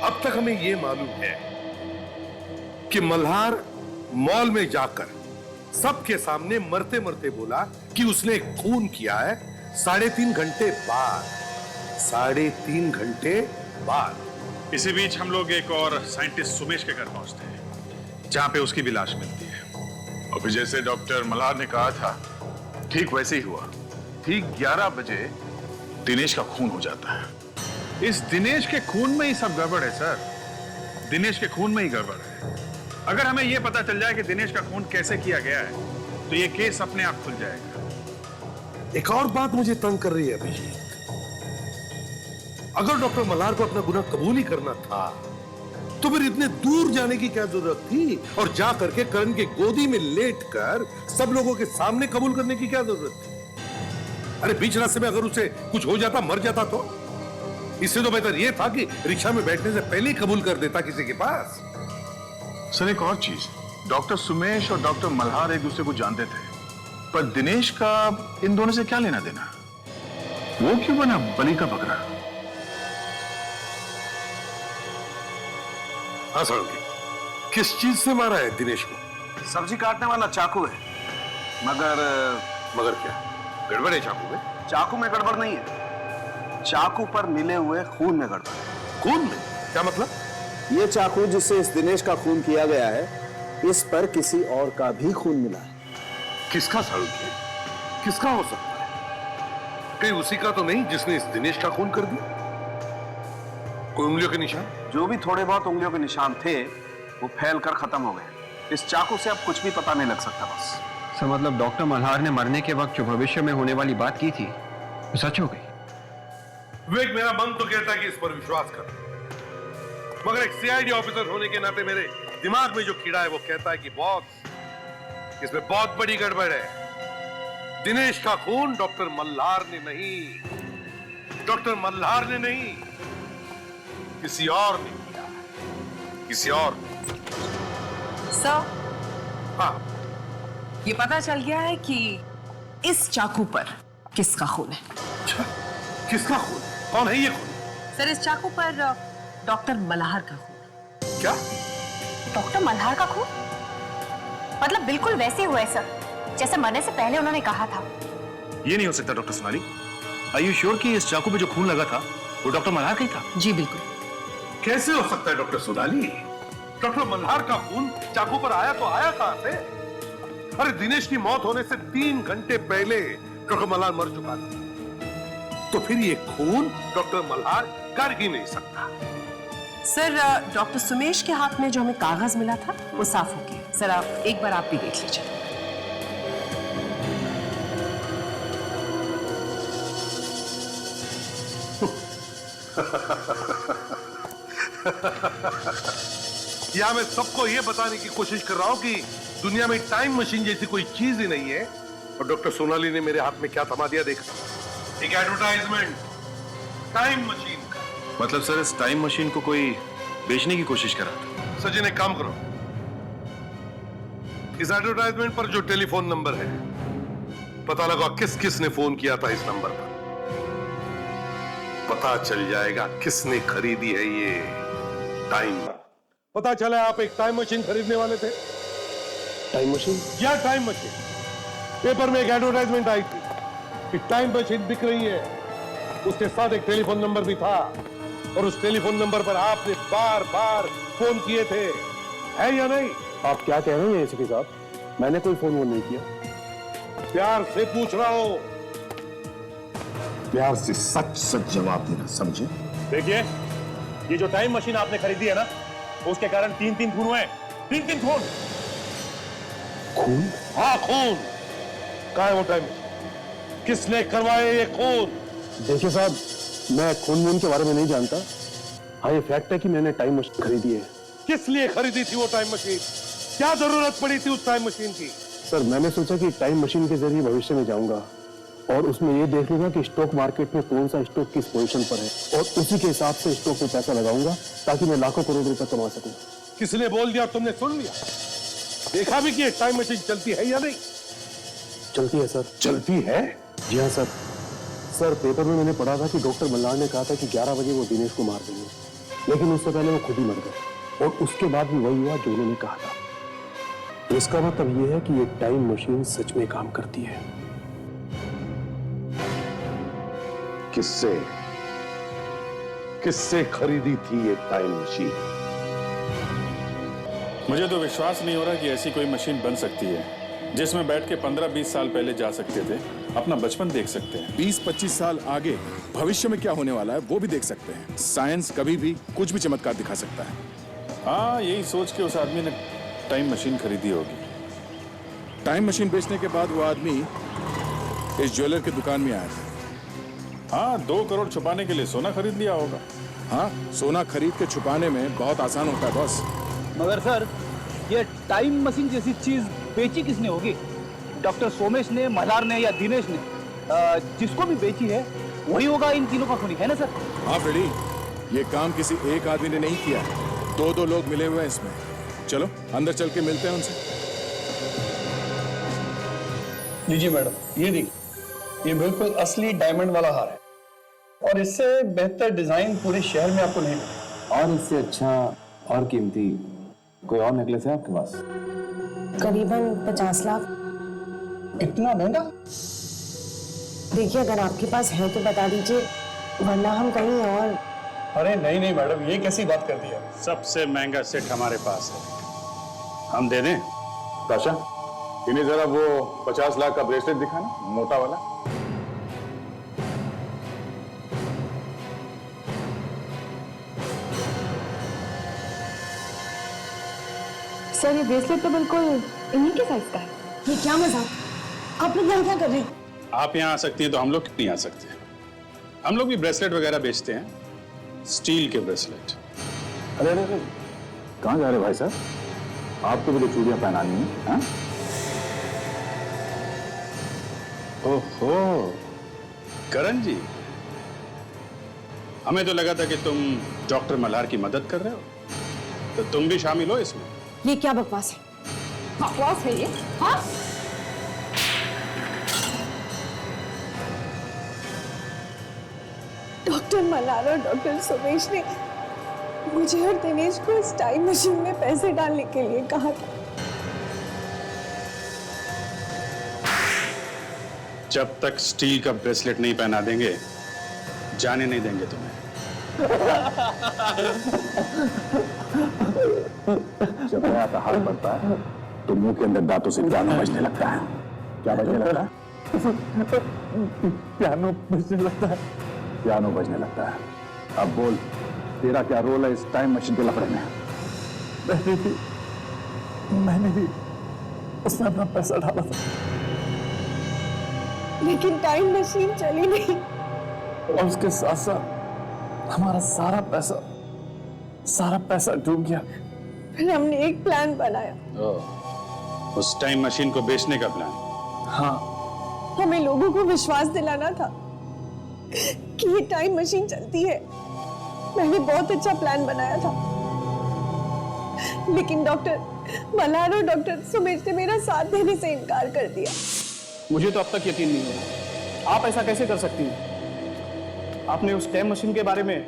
अब तक हमें यह मालूम है कि मल्हार मॉल में जाकर सबके सामने मरते मरते बोला कि उसने खून किया है 3.5 घंटे बाद। 3.5 घंटे बाद। इसी बीच हम लोग एक और साइंटिस्ट सुमेश के घर पहुंचते हैं, जहां पे उसकी भी लाश मिलती है। और फिर जैसे डॉक्टर मल्हार ने कहा था, ठीक वैसे ही हुआ। ठीक 11 बजे दिनेश का खून हो जाता है। इस दिनेश के खून में ही सब गड़बड़ है सर, दिनेश के खून में ही गड़बड़ है। अगर हमें यह पता चल जाए कि दिनेश का खून कैसे किया गया है, तो ये केस अपने आप खुल जाएगा। एक और बात मुझे तंग कर रही है अभिजीत। अगर डॉक्टर मल्हार को अपना गुनाह कबूल ही करना था, तो फिर इतने दूर जाने की क्या जरूरत थी, और जा करके करण के गोदी में लेटकर सब लोगों के सामने कबूल करने की क्या जरूरत थी? अरे बीच रास्ते में अगर उसे कुछ हो जाता, मर जाता, तो इससे तो बेहतर यह था कि रिक्शा में बैठने से पहले ही कबूल कर देता किसी के पास। सर एक और चीज, डॉक्टर सुमेश और डॉक्टर मल्हार एक दूसरे को जानते थे, पर दिनेश का इन दोनों से क्या लेना देना? वो क्यों बना बलि का बकरा? हाँ सड़ोगी, किस चीज से मारा है दिनेश को? सब्जी काटने वाला चाकू है, मगर क्या गड़बड़ है चाकू में? चाकू में गड़बड़ नहीं है, चाकू पर मिले हुए खून में गड़बड़ है। खून में? क्या मतलब? ये चाकू जिससे इस दिनेश का खून किया गया है, इस पर किसी और का भी खून मिला है। किसका सड़ोगी? किसका हो सकता है? कहीं उसी का तो नहीं जिसने इस दिनेश का खून कर दिया? कोई उंगलियों के निशान? जो भी थोड़े बहुत उंगलियों के निशान थे, वो फैल कर खत्म हो गए। इस चाकू से अब कुछ भी पता नहीं लग सकता बस। सर मतलब डॉक्टर मल्हार ने मरने के वक्त जो भविष्य में होने वाली बात की थी, वो सच हो गई? विवेक, मेरा मन तो कहता है कि इस पर विश्वास कर, मगर एक सीआईडी ऑफिसर होने के नाते मेरे दिमाग में जो कीड़ा है वो कहता है कि बॉस, इसमें बहुत बड़ी गड़बड़ है। दिनेश का खून डॉक्टर मल्हार ने नहीं, डॉक्टर मल्हार ने नहीं, किसी और ने किया, किसी और ने। सर, हाँ, ये पता चल गया है कि इस चाकू पर किसका खून है। किसका खून? कौन है ये खून? सर, इस चाकू पर डॉक्टर मल्हार का खून। क्या? डॉक्टर मल्हार का खून? मतलब बिल्कुल वैसे हुआ है सर, जैसे मरने से पहले उन्होंने कहा था। ये नहीं हो सकता doctor Sonali. Are you sure कि इस चाकू पे जो खून लगा था वो डॉक्टर मल्हार का ही था? जी बिल्कुल। कैसे हो सकता है डॉक्टर सोनाली? डॉक्टर मल्हार का खून चाकू पर आया तो आया कहां से? अरे दिनेश की मौत होने से 3 घंटे पहले डॉक्टर मल्हार मर चुका था, तो फिर ये खून डॉक्टर मल्हार कर ही नहीं सकता। सर, डॉक्टर सुमेश के हाथ में जो हमें कागज मिला था वो साफ हो गया। सर आप एक बार आप भी देख लीजिए। या मैं सबको ये बताने की कोशिश कर रहा हूं कि दुनिया में टाइम मशीन जैसी कोई चीज ही नहीं है। और डॉक्टर सोनाली ने मेरे हाथ में क्या थमा दिया देखा? एक एडवर्टाइजमेंट टाइम मशीन का। मतलब सर इस टाइम मशीन को कोई बेचने की कोशिश कर रहा था? सचिन एक काम करो, इस एडवर्टाइजमेंट पर जो टेलीफोन नंबर है पता लगा किस किस ने फोन किया था इस नंबर पर। पता चल जाएगा किसने खरीदी है ये टाइम। पता चला आप एक टाइम मशीन खरीदने वाले थे। Time machine? क्या टाइम मशीन? पेपर में एक एडवर्टाइजमेंट आई थी कि टाइम मशीन बिक रही है। उसके साथ एक टेलीफोन नंबर भी था और उस टेलीफोन नंबर पर आपने बार बार फोन किए थे, है या नहीं? आप क्या कह रहे हैं एसीपी साहब? मैंने कोई फोन नहीं किया। प्यार से पूछ रहा हूं। प्यार से सच सच जवाब देना, समझे? देखिए, ये जो टाइम मशीन आपने खरीदी है ना, उसके कारण 3-3 खून हुए। 3-3 खून। खून? हाँ खून। कहाँ है वो टाइम मशीन? किसने करवाए ये खून? देखिए साहब, मैं खून वून के बारे में नहीं जानता। हाँ ये फैक्ट है कि मैंने टाइम मशीन खरीदी है। किस लिए खरीदी थी वो टाइम मशीन? क्या जरूरत पड़ी थी उस टाइम मशीन की? सर मैंने सोचा कि टाइम मशीन के जरिए भविष्य में जाऊंगा और उसमें ये देख लूंगा कि स्टॉक मार्केट में कौन सा स्टॉक किस पोजीशन पर है और उसी के हिसाब से स्टॉक में पैसा लगाऊंगा ताकि मैं लाखों करोड़ रुपए कमा सकूं। किसने बोल दिया तुमने सुन लिया? देखा भी कि टाइम मशीन चलती है या नहीं? चलती है सर। चलती है? जी हाँ सर। सर पेपर में मैंने पढ़ा था कि डॉक्टर मल्हार ने कहा था कि 11 बजे वो दिनेश को मार देंगे, लेकिन उससे पहले वो खुद ही मर गए और उसके बाद भी वही हुआ जो उन्होंने कहा था। तो इसका मतलब ये है कि ये टाइम मशीन सच में काम करती है। किससे किससे खरीदी थी ये टाइम मशीन? मुझे तो विश्वास नहीं हो रहा कि ऐसी कोई मशीन बन सकती है जिसमें बैठ के 15-20 साल पहले जा सकते थे, अपना बचपन देख सकते हैं। 20-25 साल आगे भविष्य में क्या होने वाला है वो भी देख सकते हैं। साइंस कभी भी कुछ भी चमत्कार दिखा सकता है। हाँ, यही सोच के उस आदमी ने टाइम मशीन खरीदी होगी। टाइम मशीन बेचने के बाद वो आदमी इस ज्वेलर की दुकान में आया था। हाँ, 2 करोड़ छुपाने के लिए सोना खरीद लिया होगा। हाँ, सोना खरीद के छुपाने में बहुत आसान होता है बॉस। मगर सर, ये टाइम मशीन जैसी चीज बेची किसने होगी? डॉक्टर सोमेश ने, मल्हार ने या दिनेश ने? जिसको भी बेची है वही होगा इन तीनों का खूनी, है ना सर? हाँ फ्रेडी, ये काम किसी एक आदमी ने नहीं किया है, 2-2 लोग मिले हुए हैं इसमें। चलो अंदर चल के मिलते हैं उनसे। लीजिए मैडम, ये देखिए, ये बिल्कुल असली डायमंड वाला हार है और इससे बेहतर डिजाइन पूरे शहर में आपको नहीं मिलेगा। और इससे अच्छा और कीमती कोई और नेकलेस है आपके पास? करीबन 50 लाख। इतना महंगा? देखिए अगर आपके पास है तो बता दीजिए, वरना हम कहीं और। अरे नहीं नहीं मैडम, ये कैसी बात कर दी है? सबसे महंगा सेट हमारे पास है, हम दे दें। ताशा, इन्हें जरा वो 50 लाख का ब्रेसलेट दिखाना, मोटा वाला। सर ये ब्रेसलेट तो बिल्कुल इन्हीं के साइज का है। ये क्या मजाक? आप लोग यहाँ क्या कर रहे हैं? आप यहाँ आ सकती हैं तो हम लोग नहीं आ सकते। हम लोग भी ब्रेसलेट वगैरह बेचते हैं, स्टील के ब्रेसलेट। अरे अरे कहाँ जा रहे भाई साहब? आपको भी तो चूड़ियां पहनानी है, हाँ? ओहो करण जी, हमें तो लगा था कि तुम डॉक्टर मल्हार की मदद कर रहे हो, तो तुम भी शामिल हो इसमें। ये क्या बकवास है? बकवास है ये? हाँ? डॉक्टर मल्हार और डॉक्टर सोमेश ने मुझे और दिनेश को इस टाइम मशीन में पैसे डालने के लिए कहा था। जब तक स्टील का ब्रेसलेट नहीं पहना देंगे, जाने नहीं देंगे तुम्हें। जब नया का हाथ बढ़ता है तो मुंह के अंदर दांतों से पियानो बजने लगता है। क्या बजने लगता है? पियानो बजने लगता है। पियानो बजने लगता है। अब बोल, तेरा क्या रोल है इस टाइम मशीन के लफड़े में? मैंने भी उसमें अपना पैसा डाला था, लेकिन टाइम मशीन चली नहीं। और उसके साथ साथ हमारा सारा पैसा सारा पैसा डूब गया। फिर हमने एक प्लान बनाया। उस टाइम मशीन को बेचने का प्लान? हाँ। हमें लोगों को विश्वास दिलाना था कि ये टाइम मशीन चलती है। मैंने बहुत अच्छा प्लान बनाया था, लेकिन डॉक्टर मल्हार और डॉक्टर सुमेश ने मेरा साथ देने से इनकार कर दिया। मुझे तो अब तक यकीन नहीं हो रहा, आप ऐसा कैसे कर सकती हैं? आपने उस टाइम मशीन के बारे में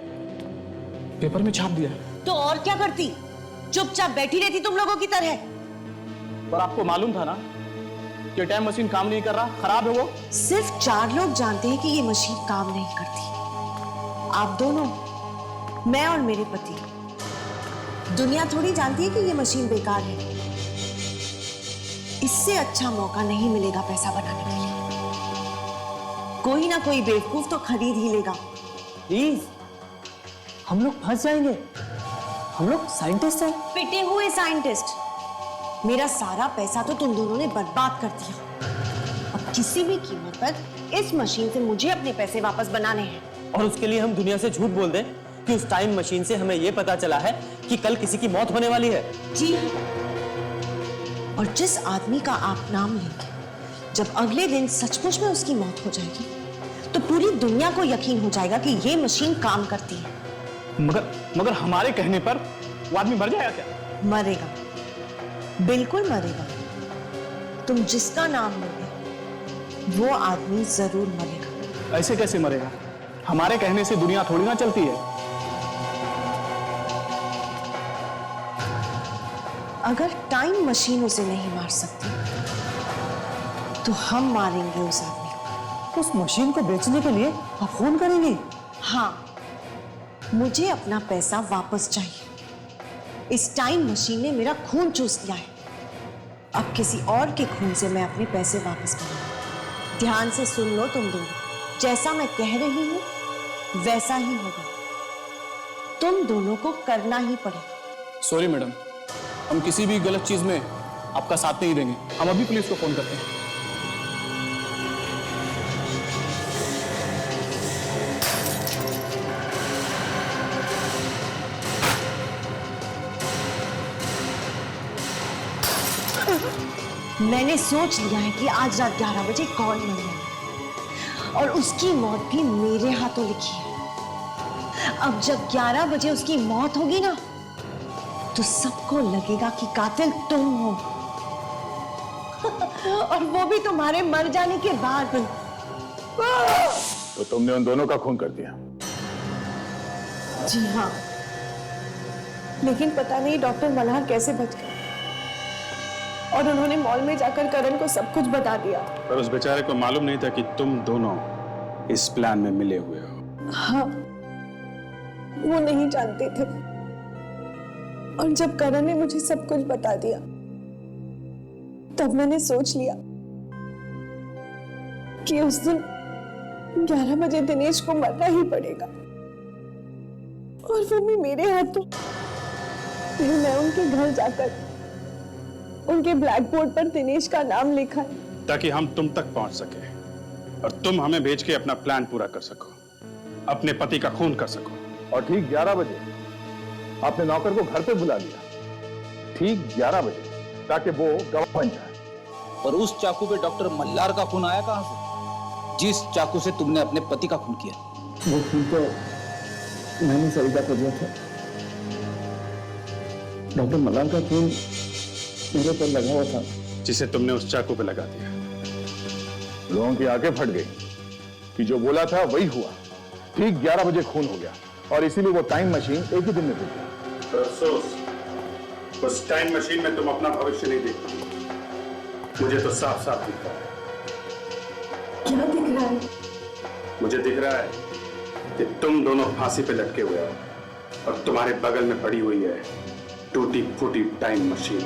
पेपर में छाप दिया। तो और क्या करती? चुपचाप बैठी रहती तुम लोगों की तरह। पर आपको मालूम था ना कि टाइम मशीन काम नहीं कर रहा, खराब है वो। सिर्फ 4 लोग जानते हैं कि ये मशीन काम नहीं करती। आप दोनों, मैं और मेरे पति। दुनिया थोड़ी जानती है कि ये मशीन बेकार है। इससे अच्छा मौका नहीं मिलेगा पैसा बनाने के लिए। कोई ना कोई बेवकूफ तो खरीद ही लेगा। प्लीज, हम लोग फंस जाएंगे। हम लोग साइंटिस्ट हैं। पिटे हुए साइंटिस्ट। मेरा सारा पैसा तो तुम दोनों ने बर्बाद कर दिया। अब किसी भी कीमत पर इस मशीन से मुझे अपने पैसे वापस बनाने हैं। और उसके लिए हम दुनिया से झूठ बोल दें कि उस टाइम मशीन से हमें यह पता चला है कि कल किसी की मौत होने वाली है। जी, और जिस आदमी का आप नाम लेंगे, जब अगले दिन सचमुच में उसकी मौत हो जाएगी, तो पूरी दुनिया को यकीन हो जाएगा कि ये मशीन काम करती है। मगर हमारे कहने पर वो आदमी मर जाएगा क्या? मरेगा, बिल्कुल मरेगा। तुम जिसका नाम लोगे वो आदमी जरूर मरेगा। ऐसे कैसे मरेगा? हमारे कहने से दुनिया थोड़ी ना चलती है। अगर टाइम मशीन उसे नहीं मार सकती, तो हम मारेंगे उस आदमी को। उस मशीन को बेचने के लिए आप फोन करेंगे? हाँ, मुझे अपना पैसा वापस चाहिए। इस टाइम मशीन ने मेरा खून चूस लिया है। अब किसी और के खून से मैं अपने पैसे वापस करूंगा। ध्यान से सुन लो तुम दोनों, जैसा मैं कह रही हूं वैसा ही होगा। तुम दोनों को करना ही पड़ेगा। सॉरी मैडम, हम किसी भी गलत चीज में आपका साथ नहीं देंगे। हम अभी पुलिस को फोन करते हैं। मैंने सोच लिया है कि आज रात 11 बजे कौन मरने है, और उसकी मौत भी मेरे हाथों लिखी है। अब जब 11 बजे उसकी मौत होगी ना, तो सबको लगेगा कि कातिल तुम हो। और वो भी तुम्हारे मर जाने के बाद। तो तुमने उन दोनों का खून कर दिया? जी हाँ, लेकिन पता नहीं डॉक्टर मल्हार कैसे बच गए, और उन्होंने मॉल में जाकर करण को सब कुछ बता दिया। पर उस बेचारे को मालूम नहीं था कि तुम दोनों इस प्लान में मिले हुए हो। हाँ, वो नहीं जानते थे। और जब करण ने मुझे सब कुछ बता दिया, तब मैंने सोच लिया कि उस दिन 11 बजे दिनेश को मरना ही पड़ेगा, और वो भी मेरे हाथों। फिर मैं उनके घर जाकर उनके ब्लैक बोर्ड पर दिनेश का नाम लिखा, ताकि हम तुम तक पहुंच सके और तुम हमें भेज के अपना प्लान पूरा कर सको, अपने पति का खून कर सको। और ठीक 11 बजे आपने नौकर को घर पे बुला लिया, ठीक 11 बजे, ताकि वो गवाह बन जाए। पर उस चाकू पे डॉक्टर मल्हार का खून आया कहां से, जिस चाकू से तुमने अपने पति का खून किया? वो खून तो मैंने सरिता को दिया था। डॉक्टर मल्हार का खून मेरे पर लगा हुआ था, जिसे तुमने उस चाकू पे लगा दिया। लोगों की आंखें फट गई कि जो बोला था वही हुआ। ठीक 11 बजे खून हो गया, और इसीलिए वो टाइम मशीन एक ही दिन में टूट गई। अफसोस, उस टाइम मशीन में तुम अपना भविष्य नहीं देख पाओगे। मुझे तो साफ साफ दिख रहा है। क्या दिख रहा है? मुझे दिख रहा है कि तुम दोनों फांसी पे लटके हुए हो, और तुम्हारे बगल में पड़ी हुई है टूटी फूटी टाइम मशीन।